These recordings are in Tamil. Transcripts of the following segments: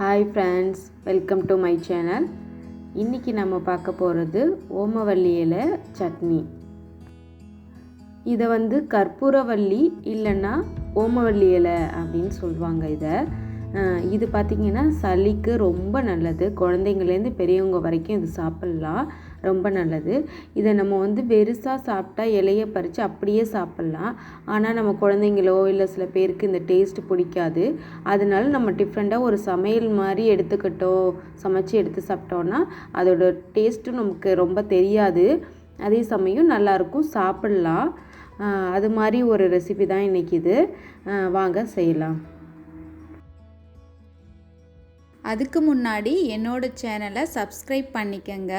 Hi friends, welcome to my channel. இன்றைக்கி நம்ம பார்க்க போகிறது ஓமவல்லி இலை சட்னி. இதை கற்பூரவல்லி இல்லைன்னா ஓமவல்லி இலை அப்படின்னு சொல்லுவாங்க. இது பார்த்திங்கன்னா சளிக்கு ரொம்ப நல்லது. குழந்தைங்கள்லேருந்து பெரியவங்க வரைக்கும் இது சாப்பிட்லாம், ரொம்ப நல்லது. இதை நம்ம பெருசாக சாப்பிட்டா இலையை பறித்து அப்படியே சாப்பிட்லாம். ஆனால் நம்ம குழந்தைங்களோ இல்லை சில பேருக்கு இந்த டேஸ்ட்டு பிடிக்காது. அதனால நம்ம டிஃப்ரெண்ட்டாக ஒரு சமையல் மாதிரி சமைச்சு எடுத்து சாப்பிட்டோன்னா அதோட டேஸ்ட்டும் நமக்கு ரொம்ப தெரியாது. அதே சமயம் நல்லாயிருக்கும், சாப்பிட்லாம். அது மாதிரி ஒரு ரெசிபி தான் இன்றைக்கி இது. வாங்க செய்யலாம். அதுக்கு முன்னாடி என்னோட சேனலை சப்ஸ்கிரைப் பண்ணிக்கங்க.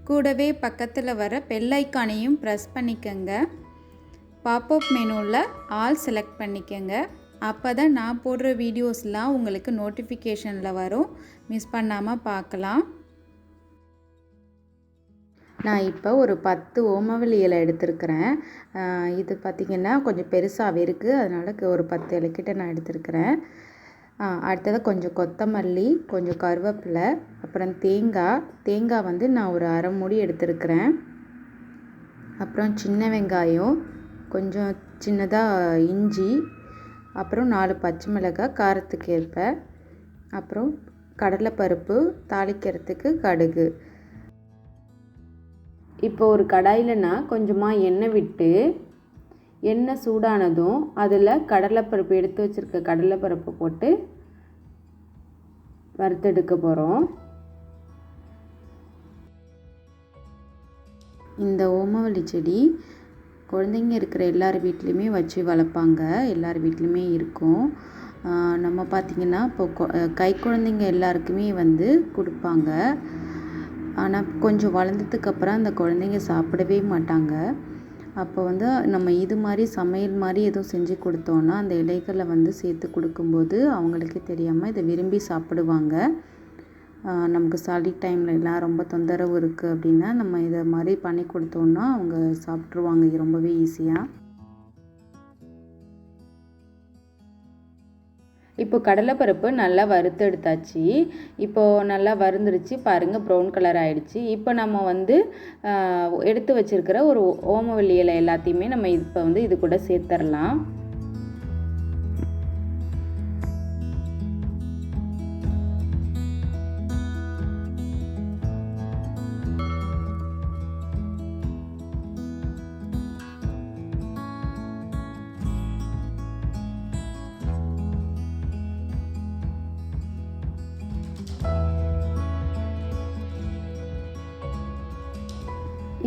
கூடவே பக்கத்தில் வர பெல் ஐக்கானையும் ப்ரெஸ் பண்ணிக்கங்க. பாப்அப் மெனுவில் ஆல் செலக்ட் பண்ணிக்கங்க. அப்போ தான் நான் போடுற வீடியோஸ்லாம் உங்களுக்கு நோட்டிஃபிகேஷனில் வரும். மிஸ் பண்ணாமல் பார்க்கலாம். நான் இப்போ ஒரு 10 ஓமவல்லி இலை எடுத்திருக்கிறேன். இது பார்த்திங்கன்னா கொஞ்சம் பெருசாகவே இருக்குது, அதனால் ஒரு 10 இலைக்கிட்ட நான் எடுத்திருக்கிறேன். அடுத்தது கொஞ்சம் கொத்தமல்லி, கொஞ்சம் கருவேப்பிலை, அப்புறம் தேங்காய் நான் ஒரு அரை மூடி எடுத்திருக்கிறேன். அப்புறம் சின்ன வெங்காயம், கொஞ்சம் சின்னதாக இஞ்சி, அப்புறம் 4 பச்சை மிளகாய் காரத்துக்கு ஏற்ப, அப்புறம் கடலைப்பருப்பு, தாளிக்கிறதுக்கு கடுகு. இப்போ ஒரு கடாயில் நான் கொஞ்சமாக எண்ணெய் விட்டு, எண்ணெய் சூடானதும் அதில் கடலைப்பருப்பு எடுத்து வச்சுருக்க கடலைப்பருப்பு போட்டு வறுத்தெடுக்க போகிறோம். இந்த ஓமவல்லி செடி குழந்தைங்க இருக்கிற எல்லார் வீட்லேயுமே வச்சு வளர்ப்பாங்க, எல்லார் வீட்லேயுமே இருக்கும். நம்ம பார்த்திங்கன்னா இப்போ கை குழந்தைங்க எல்லாருக்குமே கொடுப்பாங்க. ஆனால் கொஞ்சம் வளர்ந்ததுக்கப்புறம் அந்த குழந்தைங்க சாப்பிடவே மாட்டாங்க. அப்போ நம்ம இது மாதிரி சமையல் மாதிரி எதுவும் செஞ்சு கொடுத்தோன்னா அந்த இலைகளை சேர்த்து கொடுக்கும்போது அவங்களுக்கே தெரியாமல் இதை விரும்பி சாப்பிடுவாங்க. நமக்கு சளி டைமில் எல்லாம் ரொம்ப தொந்தரவு இருக்குது அப்படின்னா நம்ம இதை மாதிரி பண்ணி கொடுத்தோன்னா அவங்க சாப்பிட்ருவாங்க ரொம்பவே ஈஸியாக. இப்போ கடலைப்பருப்பு நல்லா வறுத்து எடுத்தாச்சு. இப்போது நல்லா வறுந்துருச்சு பாருங்கள், ப்ரௌன் கலர் ஆகிடுச்சு. இப்போ நம்ம எடுத்து வச்சுருக்கிற ஒரு ஓமவல்லி இலை எல்லாத்தையுமே நம்ம இப்போ இது கூட சேர்த்துடலாம்.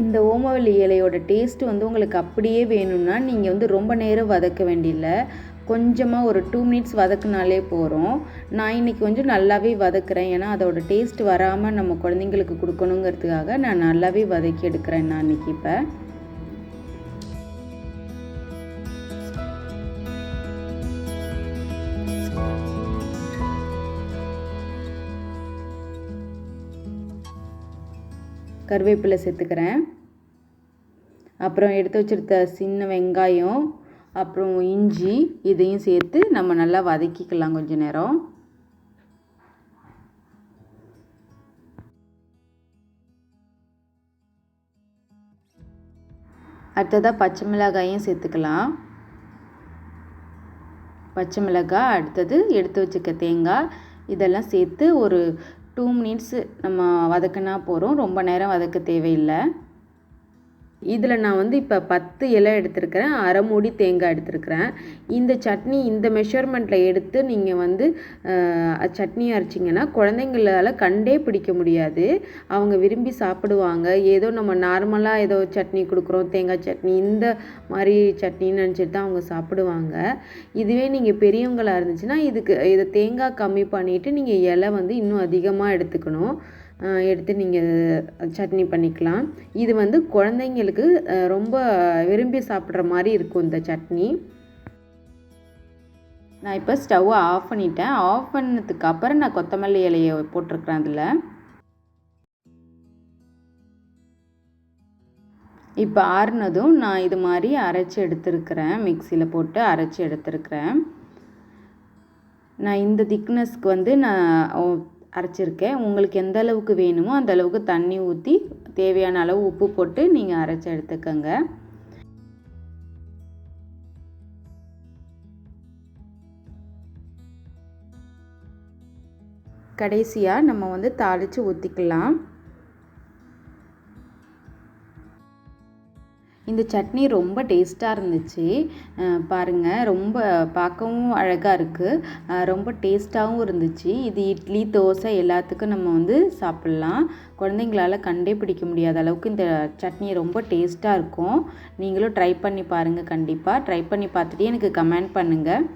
இந்த ஓமவல்லி இலையோட டேஸ்ட் உங்களுக்கு அப்படியே வேணும்னா நீங்கள் ரொம்ப நேரம் வதக்க வேண்டியதில்லை. கொஞ்சமாக ஒரு 2 மினிட்ஸ் வதக்குனாலே போகிறோம். நான் இன்றைக்கி கொஞ்சம் நல்லாவே வதக்குறேன். ஏன்னா அதோட டேஸ்ட் வராமல் நம்ம குழந்தைங்களுக்கு கொடுக்கணுங்கிறதுக்காக நான் நல்லாவே வதக்கி எடுக்கிறேன் நான் இன்றைக்கி. இப்போ கருவேப்பிலை சேர்த்துக்கிறேன். அப்புறம் எடுத்து வச்சுருக்க சின்ன வெங்காயம், அப்புறம் இஞ்சி, இதையும் சேர்த்து நம்ம நல்லா வதக்கிக்கலாம் கொஞ்ச நேரம். அடுத்ததாக பச்சை மிளகாயும் சேர்த்துக்கலாம். பச்சை மிளகாய், அடுத்தது எடுத்து வச்சுக்க தேங்காய், இதெல்லாம் சேர்த்து ஒரு 2 மினிட்ஸ் நம்ம வதக்கினா போகிறோம். ரொம்ப நேரம் வதக்க தேவையில்லை. இதில் நான் இப்போ 10 இலை எடுத்துருக்கிறேன், அரை மூடி தேங்காய் எடுத்துருக்கிறேன். இந்த சட்னி இந்த மெஷர்மெண்ட்டில் எடுத்து நீங்கள் சட்னி அரைச்சிங்கன்னா குழந்தைங்களால் கண்டே பிடிக்க முடியாது. அவங்க விரும்பி சாப்பிடுவாங்க. ஏதோ நம்ம நார்மலாக ஏதோ சட்னி கொடுக்குறோம், தேங்காய் சட்னி இந்த மாதிரி சட்னின்னு நினச்சிட்டு தான் அவங்க சாப்பிடுவாங்க. இதுவே நீங்கள் பெரியவங்களாக இருந்துச்சுன்னா இதை தேங்காய் கம்மி பண்ணிவிட்டு நீங்கள் இலை இன்னும் அதிகமாக எடுத்துக்கணும். எடுத்து நீங்கள் சட்னி பண்ணிக்கலாம். இது குழந்தைங்களுக்கு ரொம்ப விரும்பி சாப்பிட்ற மாதிரி இருக்கும் இந்த சட்னி. நான் இப்போ ஸ்டவ்வை ஆஃப் பண்ணிட்டேன். ஆஃப் பண்ணதுக்கு அப்புறம் நான் கொத்தமல்லி இலையை போட்டிருக்கிறேன். அதில் இப்போ ஆறுனதும் நான் இது மாதிரி அரைச்சி எடுத்துருக்கிறேன், மிக்சியில் போட்டு அரைச்சி எடுத்துருக்கிறேன். நான் இந்த திக்னஸ்க்கு வந்து நான் அரைச்சிருக்கேன். உங்களுக்கு எந்த அளவுக்கு வேணுமோ அந்த அளவுக்கு தண்ணி ஊற்றி தேவையான அளவு உப்பு போட்டு நீங்கள் அரைச்சி எடுத்துக்கோங்க. கடைசியாக நம்ம வந்து தாளித்து ஊற்றிக்கலாம். இந்த சட்னி ரொம்ப டேஸ்ட்டாக இருந்துச்சு. பாருங்கள், ரொம்ப பார்க்கவும் அழகாக இருக்குது, ரொம்ப டேஸ்ட்டாகவும் இருந்துச்சு. இது இட்லி, தோசை எல்லாத்துக்கும் நம்ம வந்து சாப்பிட்லாம். குழந்தைங்களால் கண்டே பிடிக்க முடியாத அளவுக்கு இந்த சட்னி ரொம்ப டேஸ்ட்டாக இருக்கும். நீங்களும் ட்ரை பண்ணி பாருங்கள். கண்டிப்பாக ட்ரை பண்ணி பார்த்துட்டு எனக்கு கமெண்ட் பண்ணுங்கள்.